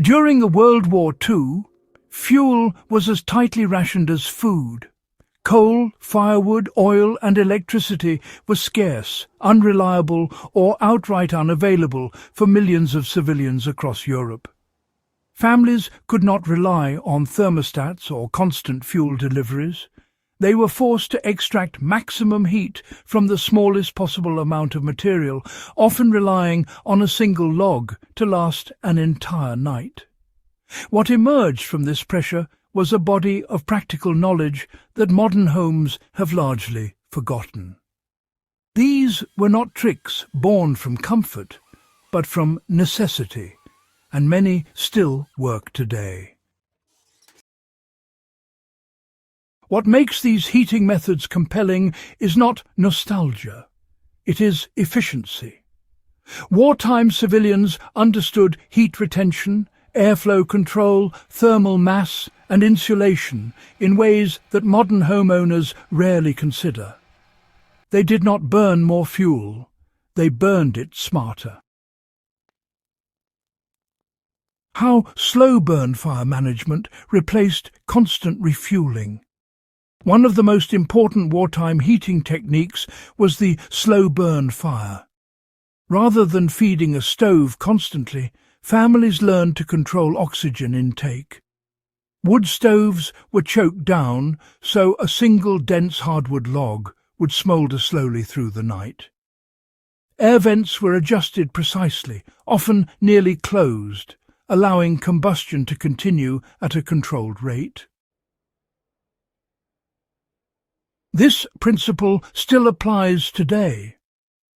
During the World War II, fuel was as tightly rationed as food. Coal, firewood, oil and electricity were scarce, unreliable or outright unavailable for millions of civilians across Europe. Families could not rely on thermostats or constant fuel deliveries. They were forced to extract maximum heat from the smallest possible amount of material, often relying on a single log to last an entire night. What emerged from this pressure was a body of practical knowledge that modern homes have largely forgotten. These were not tricks born from comfort, but from necessity, and many still work today. What makes these heating methods compelling is not nostalgia, it is efficiency. Wartime civilians understood heat retention, airflow control, thermal mass and insulation in ways that modern homeowners rarely consider. They did not burn more fuel, they burned it smarter. How slow burn fire management replaced constant refueling. One of the most important wartime heating techniques was the slow burn fire. Rather than feeding a stove constantly, families learned to control oxygen intake. Wood stoves were choked down so a single dense hardwood log would smoulder slowly through the night. Air vents were adjusted precisely, often nearly closed, allowing combustion to continue at a controlled rate. This principle still applies today.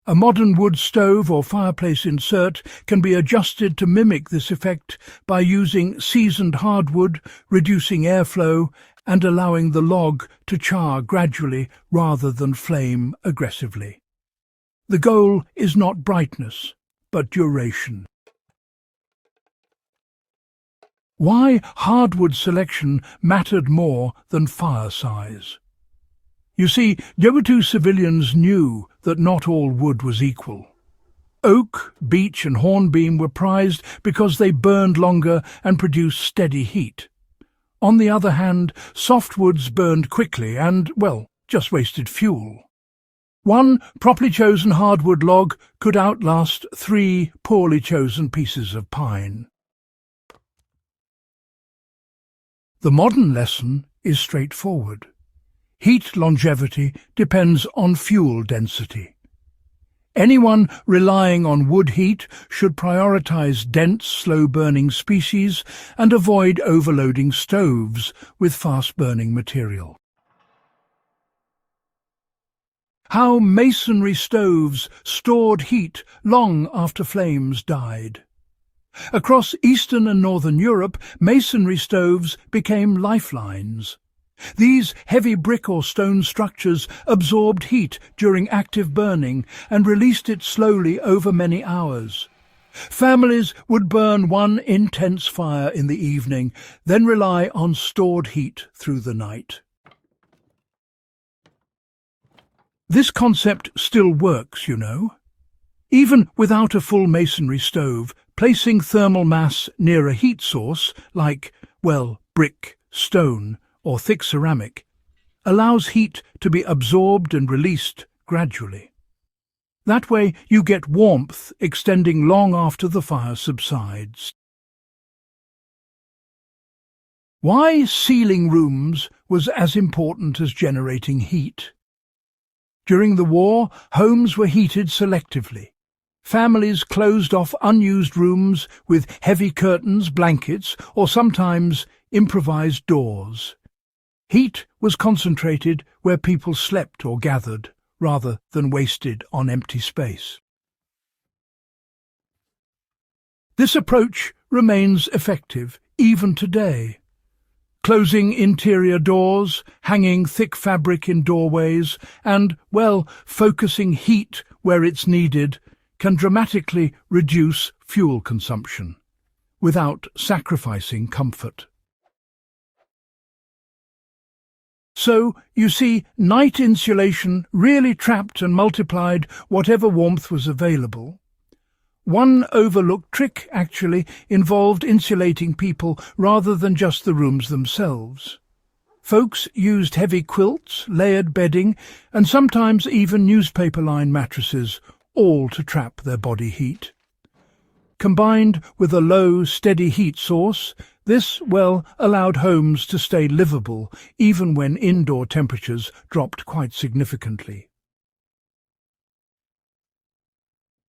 A modern wood stove or fireplace insert can be adjusted to mimic this effect by using seasoned hardwood, reducing airflow, and allowing the log to char gradually rather than flame aggressively. The goal is not brightness, but duration. Why hardwood selection mattered more than fire size. You see, WWII civilians knew that not all wood was equal. Oak, beech and hornbeam were prized because they burned longer and produced steady heat. On the other hand, softwoods burned quickly and, well, just wasted fuel. One properly chosen hardwood log could outlast 3 poorly chosen pieces of pine. The modern lesson is straightforward. Heat longevity depends on fuel density. Anyone relying on wood heat should prioritize dense, slow-burning species and avoid overloading stoves with fast-burning material. How masonry stoves stored heat long after flames died. Across Eastern and Northern Europe, masonry stoves became lifelines. These heavy brick or stone structures absorbed heat during active burning and released it slowly over many hours. Families would burn one intense fire in the evening, then rely on stored heat through the night. This concept still works, you know. Even without a full masonry stove, placing thermal mass near a heat source, like, well, brick, stone, or thick ceramic, allows heat to be absorbed and released gradually. That way you get warmth extending long after the fire subsides. Why sealing rooms was as important as generating heat. During the war, homes were heated selectively. Families closed off unused rooms with heavy curtains, blankets, or sometimes improvised doors. Heat was concentrated where people slept or gathered, rather than wasted on empty space. This approach remains effective even today. Closing interior doors, hanging thick fabric in doorways, and, well, focusing heat where it's needed can dramatically reduce fuel consumption, without sacrificing comfort. So, you see, night insulation really trapped and multiplied whatever warmth was available. One overlooked trick, actually, involved insulating people rather than just the rooms themselves. Folks used heavy quilts, layered bedding, and sometimes even newspaper-lined mattresses, all to trap their body heat. Combined with a low, steady heat source, this, allowed homes to stay livable even when indoor temperatures dropped quite significantly.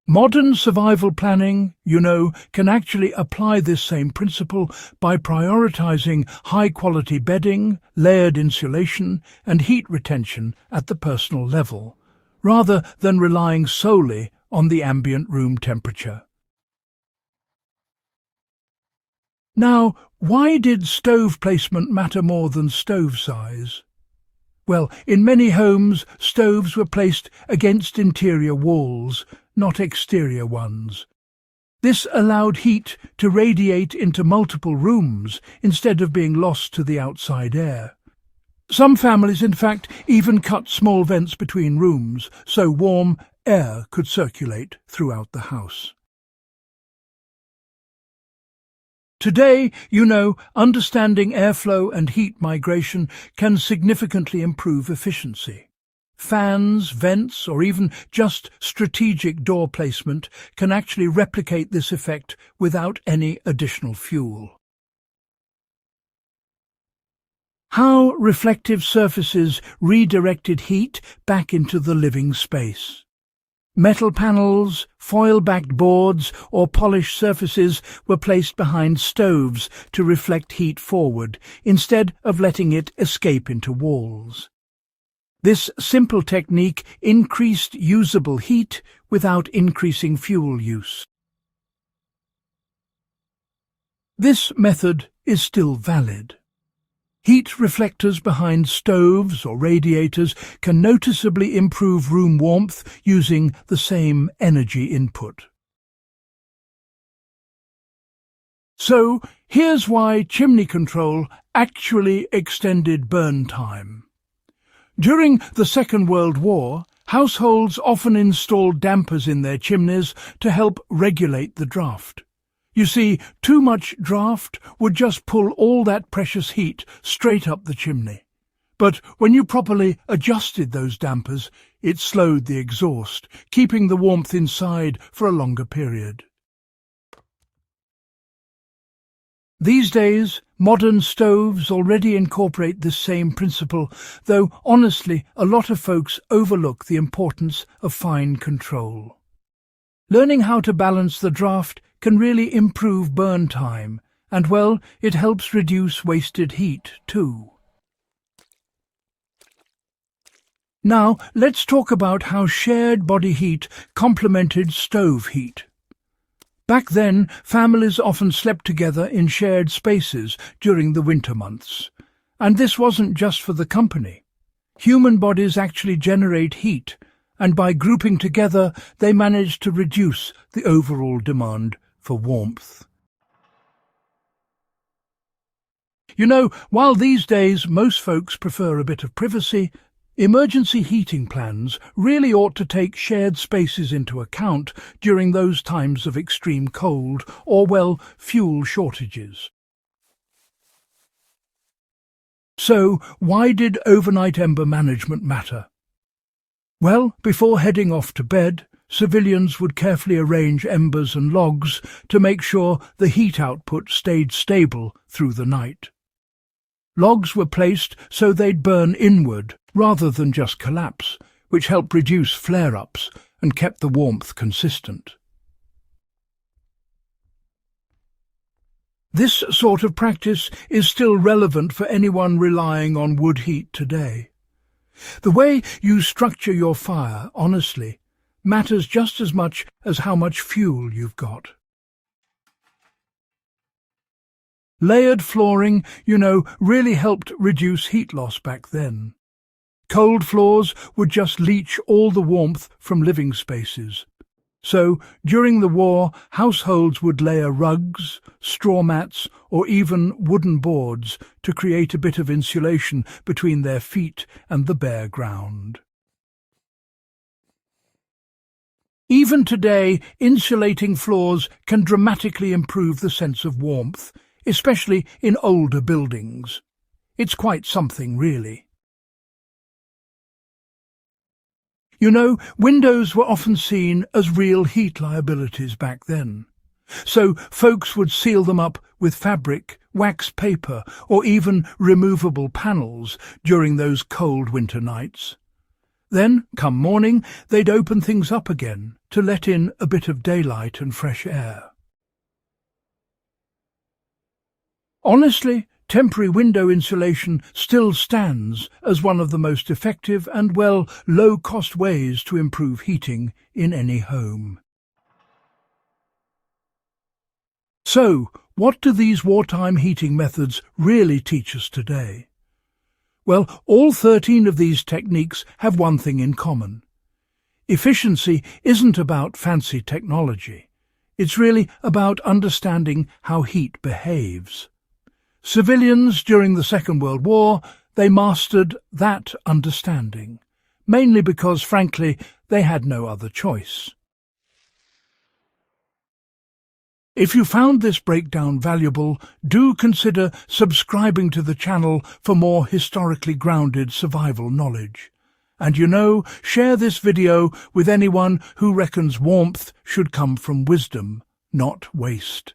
Modern survival planning, can actually apply this same principle by prioritizing high-quality bedding, layered insulation, and heat retention at the personal level, rather than relying solely on the ambient room temperature. Now, why did stove placement matter more than stove size? Well, in many homes, stoves were placed against interior walls, not exterior ones. This allowed heat to radiate into multiple rooms instead of being lost to the outside air. Some families, in fact, even cut small vents between rooms so warm air could circulate throughout the house. Today, understanding airflow and heat migration can significantly improve efficiency. Fans, vents, or even just strategic door placement can actually replicate this effect without any additional fuel. How reflective surfaces redirected heat back into the living space. Metal panels, foil-backed boards, or polished surfaces were placed behind stoves to reflect heat forward, instead of letting it escape into walls. This simple technique increased usable heat without increasing fuel use. This method is still valid. Heat reflectors behind stoves or radiators can noticeably improve room warmth using the same energy input. So, here's why chimney control actually extended burn time. During the Second World War, households often installed dampers in their chimneys to help regulate the draft. You see, too much draft would just pull all that precious heat straight up the chimney. But when you properly adjusted those dampers, it slowed the exhaust, keeping the warmth inside for a longer period. These days, modern stoves already incorporate this same principle, though honestly, a lot of folks overlook the importance of fine control. Learning how to balance the draft can really improve burn time, and it helps reduce wasted heat too. Now, let's talk about how shared body heat complemented stove heat. Back then, families often slept together in shared spaces during the winter months. And this wasn't just for the company. Human bodies actually generate heat, and by grouping together, they manage to reduce the overall demand for warmth. While these days most folks prefer a bit of privacy, emergency heating plans really ought to take shared spaces into account during those times of extreme cold or, fuel shortages. So, why did overnight ember management matter? Well, before heading off to bed, civilians would carefully arrange embers and logs to make sure the heat output stayed stable through the night. Logs were placed so they'd burn inward rather than just collapse, which helped reduce flare-ups and kept the warmth consistent. This sort of practice is still relevant for anyone relying on wood heat today. The way you structure your fire, honestly, matters just as much as how much fuel you've got. Layered flooring, really helped reduce heat loss back then. Cold floors would just leach all the warmth from living spaces. So, during the war, households would layer rugs, straw mats, or even wooden boards to create a bit of insulation between their feet and the bare ground. Even today, insulating floors can dramatically improve the sense of warmth, especially in older buildings. It's quite something, really. You know, windows were often seen as real heat liabilities back then. So folks would seal them up with fabric, wax paper, or even removable panels during those cold winter nights. Then, come morning, they'd open things up again to let in a bit of daylight and fresh air. Honestly, temporary window insulation still stands as one of the most effective and, well, low-cost ways to improve heating in any home. So, what do these wartime heating methods really teach us today? Well, all 13 of these techniques have one thing in common. Efficiency isn't about fancy technology. It's really about understanding how heat behaves. Civilians during the Second World War, they mastered that understanding, mainly because, frankly, they had no other choice. If you found this breakdown valuable, do consider subscribing to the channel for more historically grounded survival knowledge. And share this video with anyone who reckons warmth should come from wisdom, not waste.